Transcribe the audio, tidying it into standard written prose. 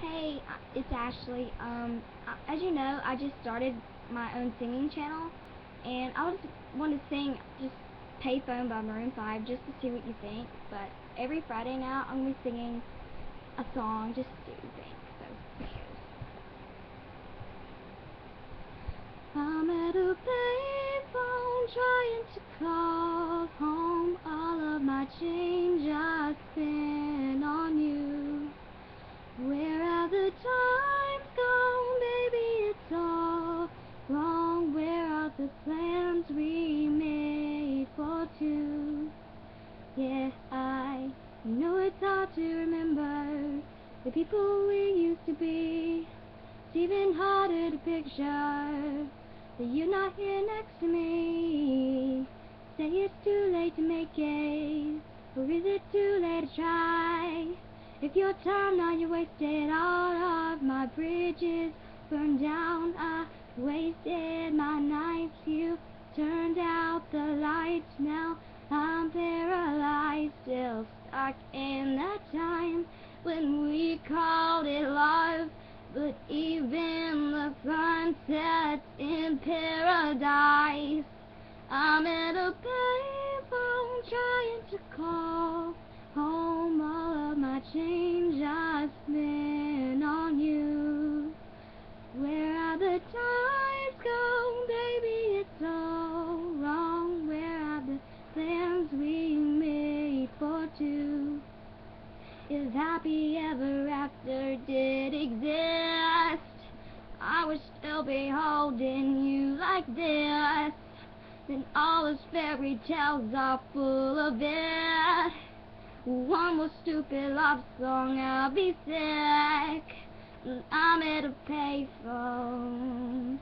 Hey, it's Ashley. As you know, I just started my own singing channel, and I just wanted to sing just Payphone by Maroon 5 just to see what you think. But every Friday now, I'm going to be singing a song just to see what you think. So, here it goes. I'm at a payphone trying to call home all of my change I spent on you. Where have the times gone, baby, it's all wrong. Where are the plans we made for two? Yeah, I know it's hard to remember the people we used to be. It's even harder to picture that you're not here next to me. Say it's too late to make it, or is it too late to try? If your time now you wasted, all of my bridges burned down. I wasted my nights, you turned out the lights. Now I'm paralyzed, still stuck in that time when we called it love. But even the sun sets in paradise. I'm at a payphone trying to call home all of my change I spent on you. Where are the times gone, baby, it's all wrong. Where are the plans we made for two? If happy ever after did exist, I would still be holding you like this. Then all those fairy tales are full of it. One more stupid love song, I'll be sick. I'm at a payphone